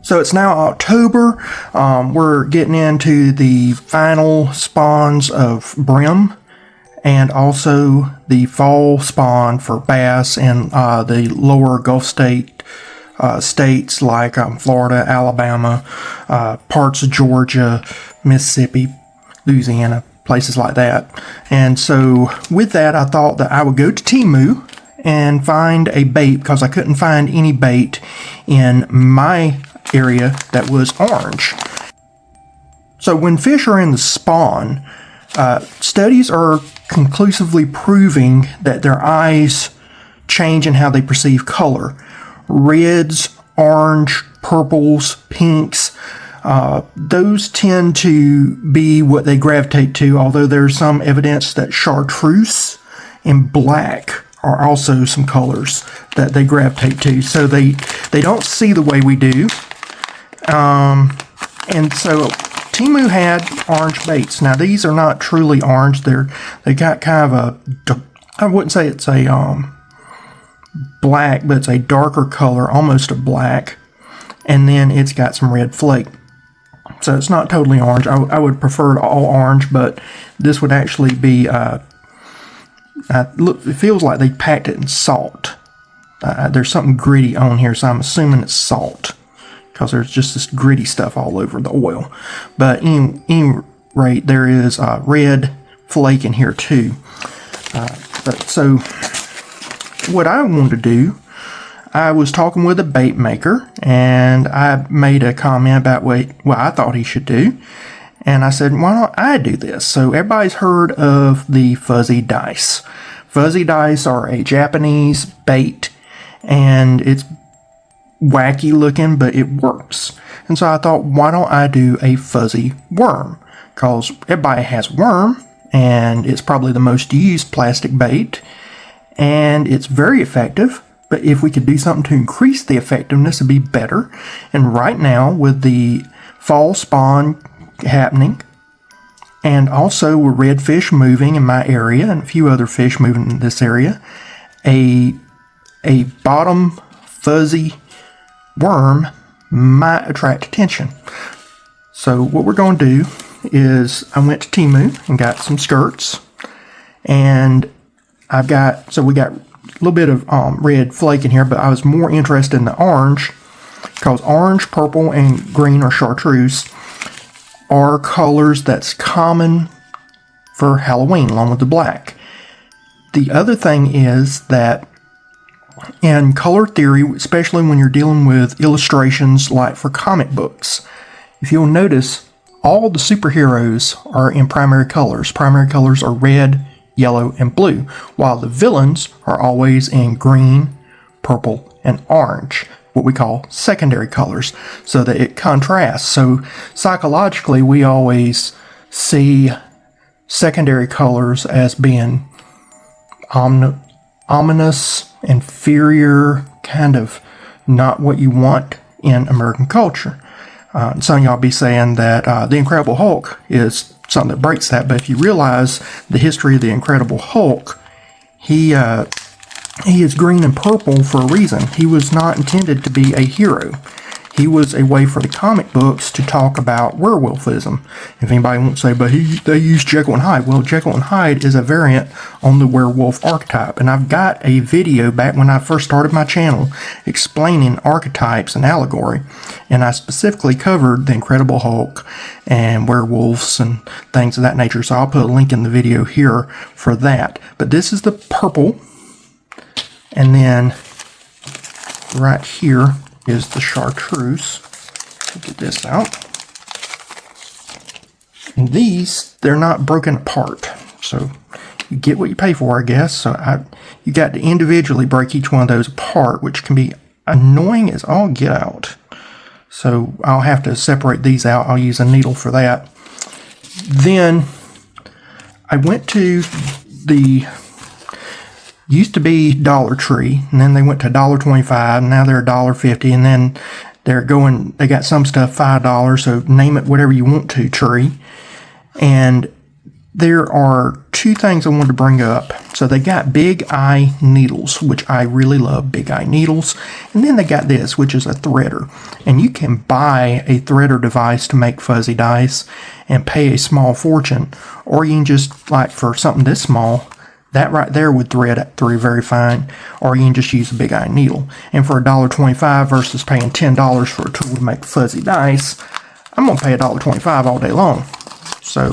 So it's now October. We're getting into the final spawns of brim and also the fall spawn for bass in the lower Gulf states like Florida, Alabama, parts of Georgia, Mississippi, Louisiana, places like that. And so with that, I thought that I would go to Temu and find a bait because I couldn't find any bait in my area that was orange. So when fish are in the spawn, studies are conclusively proving that their eyes change in how they perceive color. Reds, orange, purples, pinks, those tend to be what they gravitate to, although there's some evidence that chartreuse and black are also some colors that they gravitate to. So they don't see the way we do. And so Temu had orange baits. Now these are not truly orange. They got kind of a, I wouldn't say it's a black, but it's a darker color, almost a black. And then it's got some red flake. So it's not totally orange. I would prefer it all orange, but this would actually be, look, it feels like they packed it in salt. There's something gritty on here, so I'm assuming it's salt, because there's just this gritty stuff all over the oil. But any rate, there is red flake in here too. So what I wanted to do, I was talking with a bait maker, and I made a comment about what I thought he should do. And I said, why don't I do this? So everybody's heard of the fuzzy dice. Fuzzy dice are a Japanese bait, and it's wacky looking, but it works. And so I thought, why don't I do a fuzzy worm? Because everybody has worm, and it's probably the most used plastic bait, and it's very effective. But if we could do something to increase the effectiveness, it'd be better. And right now, with the fall spawn happening, and also with redfish moving in my area and a few other fish moving in this area, a bottom fuzzy worm might attract attention. So what we're going to do is I went to Temu and got some skirts, and we got a little bit of red flake in here, but I was more interested in the orange because orange, purple, and green or chartreuse are colors that's common for Halloween along with the black. The other thing is that in color theory, especially when you're dealing with illustrations like for comic books, if you'll notice, all the superheroes are in primary colors. Primary colors are red, yellow, and blue, while the villains are always in green, purple, and orange, what we call secondary colors, so that it contrasts. So psychologically, we always see secondary colors as being ominous, inferior, kind of not what you want in American culture. Some of y'all be saying that the Incredible Hulk is something that breaks that, but if you realize the history of the Incredible Hulk, he is green and purple for a reason. He was not intended to be a hero. He was a way for the comic books to talk about werewolfism. If anybody won't say, but they used Jekyll and Hyde. Well, Jekyll and Hyde is a variant on the werewolf archetype. And I've got a video back when I first started my channel explaining archetypes and allegory. And I specifically covered the Incredible Hulk and werewolves and things of that nature. So I'll put a link in the video here for that. But this is the purple. And then right here is the chartreuse. Get this out. And these, they're not broken apart. So you get what you pay for, I guess. So you got to individually break each one of those apart, which can be annoying as all get out. So I'll have to separate these out. I'll use a needle for that. Then I went to the used to be Dollar Tree, and then they went to $1.25, and now they're $1.50, and then they got some stuff $5, so name it whatever you want to, Tree. And there are two things I wanted to bring up. So they got big eye needles, which I really love big eye needles. And then they got this, which is a threader. And you can buy a threader device to make fuzzy dice and pay a small fortune. Or you can just, like for something this small, that right there would thread it through very fine. Or you can just use a big eye needle. And for $1.25 versus paying $10 for a tool to make fuzzy dice, I'm going to pay $1.25 all day long. So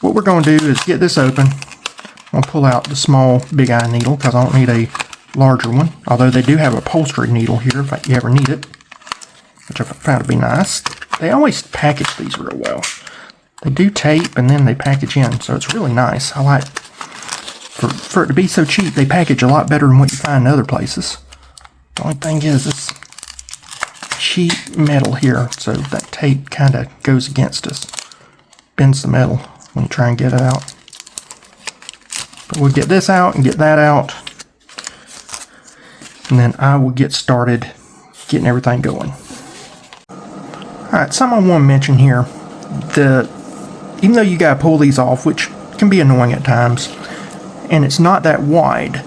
what we're going to do is get this open. I'm going to pull out the small big eye needle because I don't need a larger one. Although they do have a upholstery needle here if you ever need it, which I found to be nice. They always package these real well. They do tape and then they package in, so it's really nice. I like for it to be so cheap. They package a lot better than what you find in other places. The only thing is it's cheap metal here, so that tape kind of goes against us, bends the metal when you try and get it out. But we'll get this out and get that out, and then I will get started getting everything going. Alright, something I want to mention here, even though you gotta pull these off, which can be annoying at times, and it's not that wide,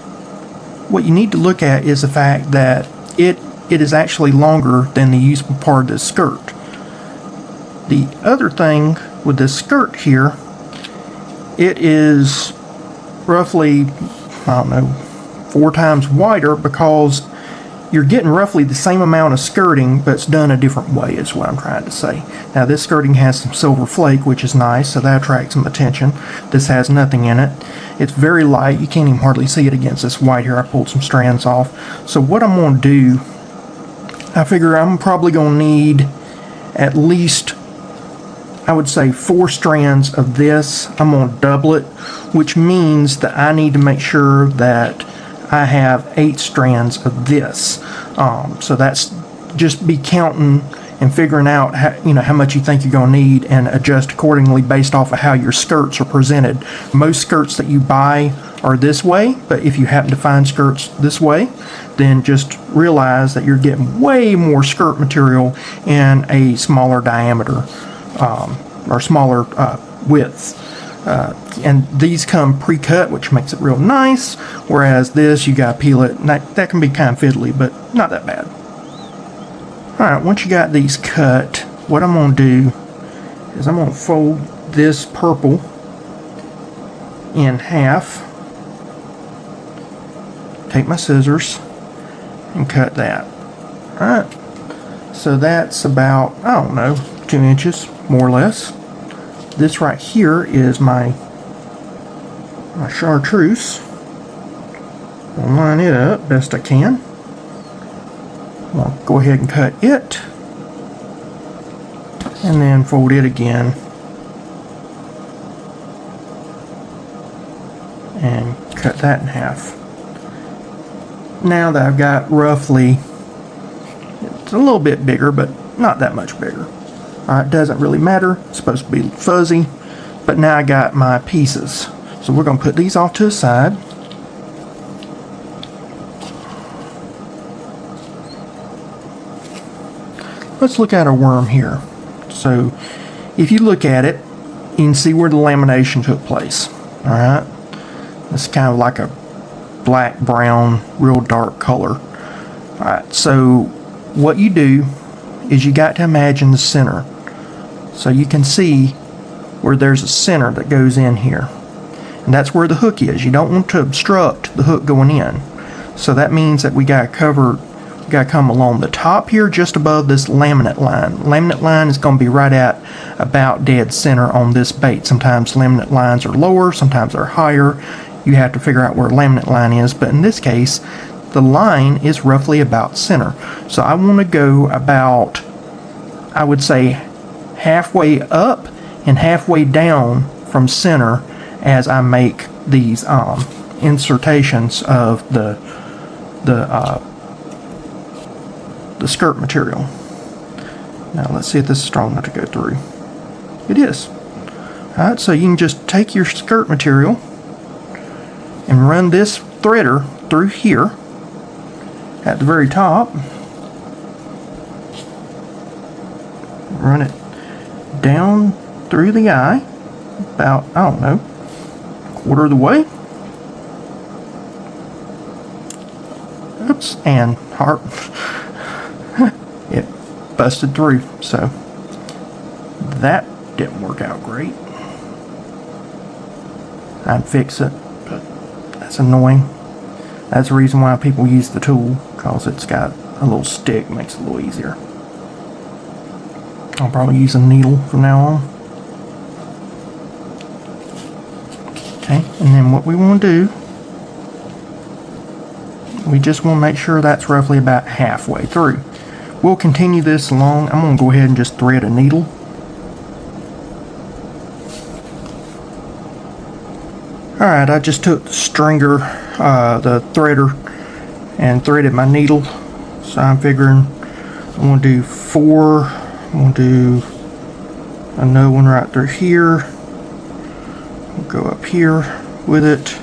what you need to look at is the fact that it is actually longer than the usable part of the skirt. The other thing with this skirt here, it is roughly, I don't know, 4 times wider because you're getting roughly the same amount of skirting, but it's done a different way is what I'm trying to say. Now this skirting has some silver flake, which is nice, so that attracts some attention. This has nothing in it. It's very light. You can't even hardly see it against this white here. I pulled some strands off. So what I'm going to do, I figure I'm probably going to need at least, I would say, 4 strands of this. I'm going to double it, which means that I need to make sure that I have 8 strands of this. So that's just be counting and figuring out how much you think you're going to need and adjust accordingly based off of how your skirts are presented. Most skirts that you buy are this way, but if you happen to find skirts this way, then just realize that you're getting way more skirt material in a smaller diameter or smaller width. And these come pre-cut, which makes it real nice, whereas this you gotta peel it, and that can be kind of fiddly, but not that bad. Alright, once you got these cut, what I'm going to do is I'm going to fold this purple in half, take my scissors, and cut that. Alright, so that's about, I don't know, 2 inches, more or less. This right here is my chartreuse. I'll line it up best I can. I'll go ahead and cut it, and then fold it again, and cut that in half. Now that I've got roughly, it's a little bit bigger, but not that much bigger. It doesn't really matter, it's supposed to be fuzzy, but now I got my pieces. So we're going to put these off to the side. Let's look at our worm here. So if you look at it, you can see where the lamination took place. Alright, it's kind of like a black, brown, real dark color. Alright, so what you do is you got to imagine the center. So you can see where there's a center that goes in here. And that's where the hook is. You don't want to obstruct the hook going in. So that means that we got to come along the top here just above this laminate line. Laminate line is going to be right at about dead center on this bait. Sometimes laminate lines are lower, sometimes they're higher. You have to figure out where laminate line is, but in this case, the line is roughly about center. So I want to go about, I would say, halfway up and halfway down from center as I make these insertions of the skirt material. Now let's see if this is strong enough to go through. It is. Alright, so you can just take your skirt material and run this threader through here at the very top. Run it down through the eye about, I don't know, quarter of the way. Oops, and heart. It busted through, so that didn't work out great. I'd fix it, but that's annoying. That's the reason why people use the tool, because it's got a little stick, makes it a little easier. I'll probably use a needle from now on. Okay, and then what we want to do, we just want to make sure that's roughly about halfway through. We'll continue this along. I'm going to go ahead and just thread a needle. Alright, I just took the stringer, the threader, and threaded my needle. So I'm figuring I'm going to do 4. I'm going to do another one right through here. We'll go up here with it.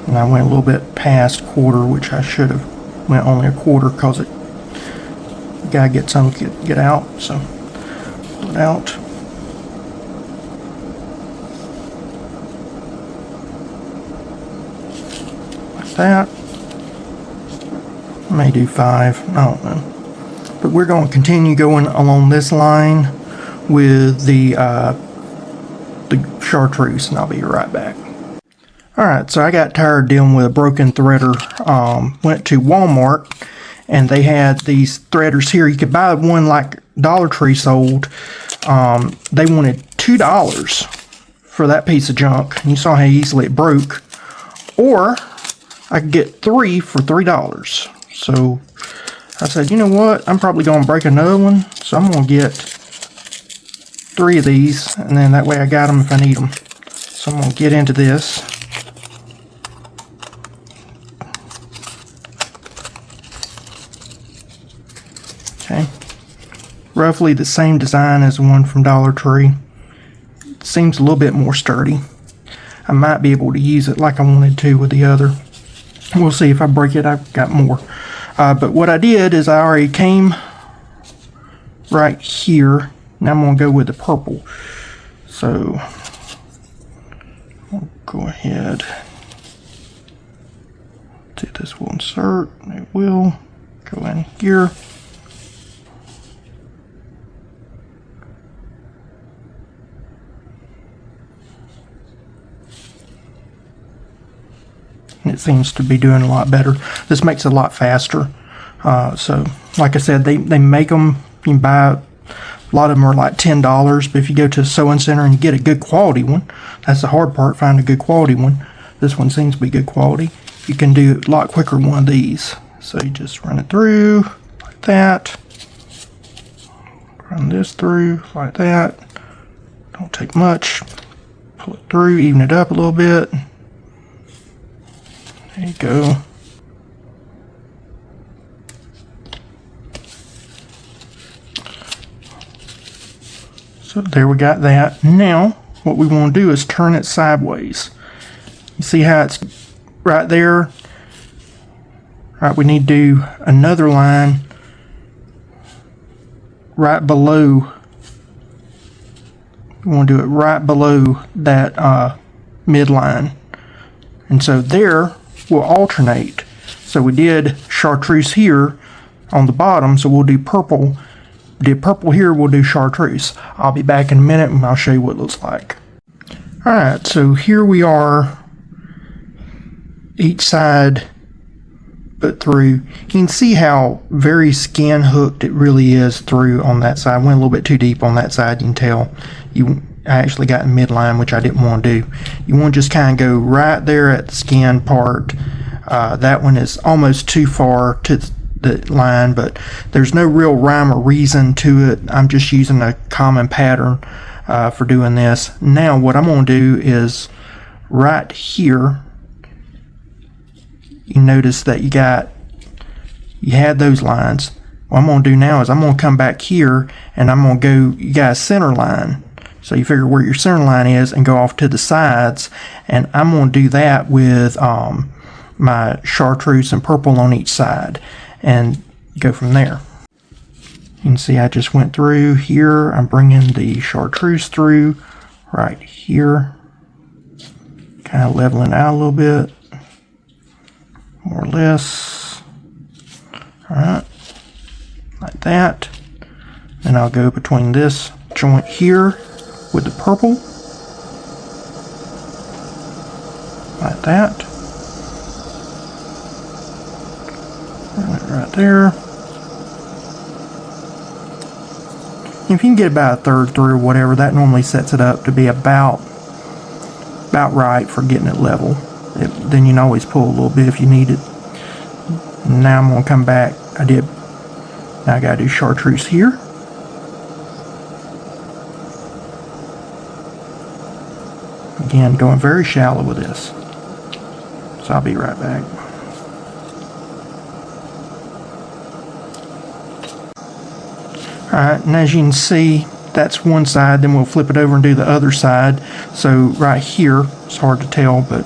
And I went a little bit past quarter, which I should have went only a quarter, because the guy gets some get out. So pull it out. Like that. I may do 5. I don't know. But we're going to continue going along this line with the chartreuse, and I'll be right back. Alright, so I got tired dealing with a broken threader. Went to Walmart, and they had these threaders here. You could buy one like Dollar Tree sold. They wanted $2 for that piece of junk. And you saw how easily it broke. Or I could get 3 for $3. So I said, you know what? I'm probably going to break another one. So I'm going to get 3 of these. And then that way I got them if I need them. So I'm going to get into this. Okay, roughly the same design as the one from Dollar Tree. It seems a little bit more sturdy. I might be able to use it like I wanted to with the other. We'll see. If I break it, I've got more. But what I did is I already came right here. Now I'm going to go with the purple. So I'll go ahead. See, this will insert. It will go in here. It seems to be doing a lot better. This makes it a lot faster. So, like I said, they make them. You can buy a lot of them are like $10. But if you go to a sewing center and you get a good quality one, that's the hard part, finding a good quality one. This one seems to be good quality. You can do a lot quicker than one of these. So you just run it through like that. Run this through like that. Don't take much. Pull it through, even it up a little bit. There you go. So there we got that. Now, what we want to do is turn it sideways. You see how it's right there? Right, we need to do another line right below. We want to do it right below that midline. And so there, we'll alternate. So we did chartreuse here on the bottom, so we'll do purple. Did purple here, we'll do chartreuse. I'll be back in a minute and I'll show you what it looks like. Alright, so here we are, each side put through. You can see how very skin hooked it really is through on that side. I went a little bit too deep on that side, you can tell. I actually got in midline, which I didn't want to do. You want to just kind of go right there at the skin part. That one is almost too far to the line, but there's no real rhyme or reason to it. I'm just using a common pattern for doing this. Now what I'm going to do is right here, you notice that you had those lines. What I'm going to do now is I'm going to come back here and I'm going to go, you got a center line. So you figure where your center line is and go off to the sides. And I'm going to do that with my chartreuse and purple on each side and go from there. You can see I just went through here. I'm bringing the chartreuse through right here. Kind of leveling out a little bit. More or less. Alright. Like that. Then I'll go between this joint here with the purple. Like that. Right there. If you can get about a third through or whatever, that normally sets it up to be about right for getting it level. Then you can always pull a little bit if you need it. Now I'm going to come back. Now I got to do chartreuse here. Again, going very shallow with this. So I'll be right back. Alright, and as you can see, that's one side, then we'll flip it over and do the other side. So right here, it's hard to tell, but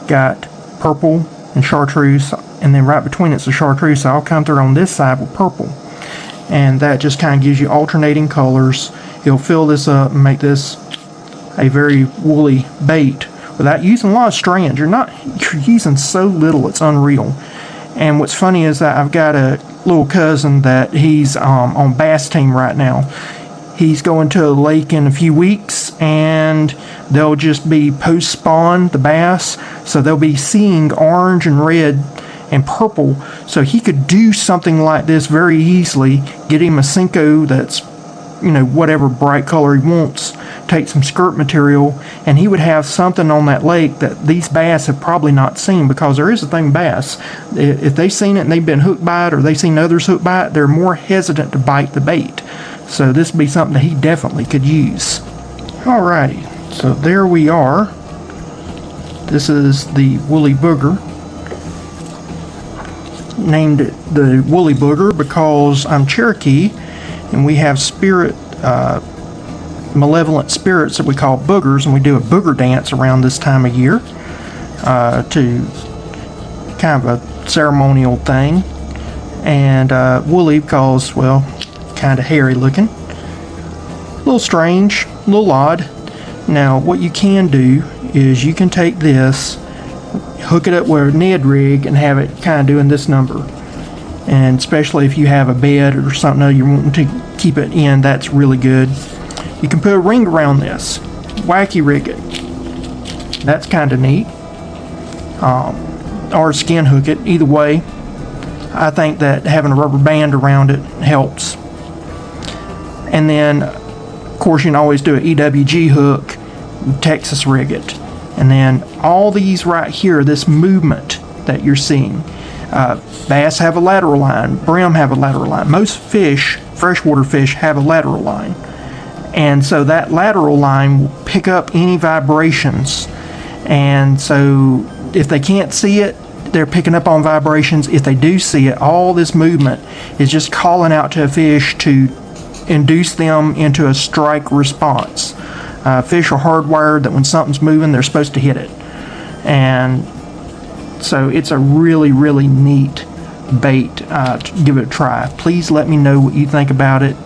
got purple and chartreuse, and then right between it's the chartreuse, so I'll come through on this side with purple. And that just kind of gives you alternating colors. It'll fill this up and make this a very woolly bait without using a lot of strands. You're using so little, it's unreal. And what's funny is that I've got a little cousin that he's on bass team right now. He's going to a lake in a few weeks, and they'll just be post-spawn, the bass, so they'll be seeing orange and red and purple. So he could do something like this very easily, get him a Cinco that's, whatever bright color he wants, take some skirt material, and he would have something on that lake that these bass have probably not seen, because there is a thing bass, if they've seen it and they've been hooked by it, or they've seen others hooked by it, they're more hesitant to bite the bait. So this would be something that he definitely could use. Alrighty, so there we are. This is the woolly booger. Named it the woolly booger because I'm Cherokee, and we have malevolent spirits that we call boogers, and we do a booger dance around this time of year to kind of a ceremonial thing. And woolly because, well, kind of hairy looking, a little strange, a little odd. Now what you can do is you can take this, hook it up with a Ned rig, and have it kind of doing this number. And especially if you have a bed or something you want to keep it in, that's really good. You can put a ring around this, wacky rig it. That's kind of neat. Or skin hook it. Either way, I think that having a rubber band around it helps. And then, of course, you can always do an EWG hook, Texas rig it. And then all these right here, this movement that you're seeing, bass have a lateral line, brim have a lateral line. Most fish, freshwater fish, have a lateral line. And so that lateral line will pick up any vibrations. And so if they can't see it, they're picking up on vibrations. If they do see it, all this movement is just calling out to a fish to induce them into a strike response. Fish are hardwired that when something's moving, they're supposed to hit it. And so it's a really, really neat bait. To give it a try. Please let me know what you think about it.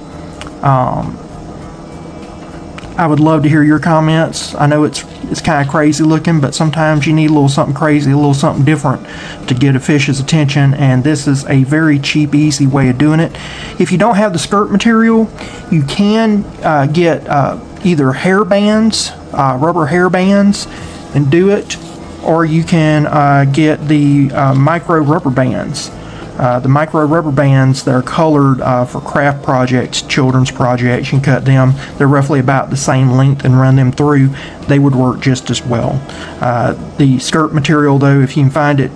I would love to hear your comments. I know it's kind of crazy looking, but sometimes you need a little something crazy, a little something different to get a fish's attention, and this is a very cheap, easy way of doing it. If you don't have the skirt material, you can get either hair bands, rubber hair bands, and do it, or you can get the micro rubber bands. The micro rubber bands that are colored for craft projects, children's projects, you can cut them. They're roughly about the same length and run them through. They would work just as well. The skirt material, though, if you can find it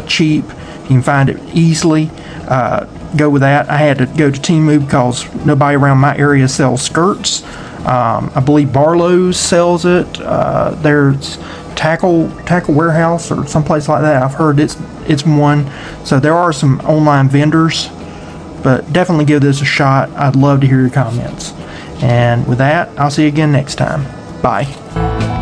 cheap, you can find it easily, go with that. I had to go to Temu because nobody around my area sells skirts. I believe Barlow's sells it. There's Tackle Warehouse or someplace like that. I've heard it's one. So there are some online vendors, but definitely give this a shot. I'd love to hear your comments. And with that, I'll see you again next time. Bye.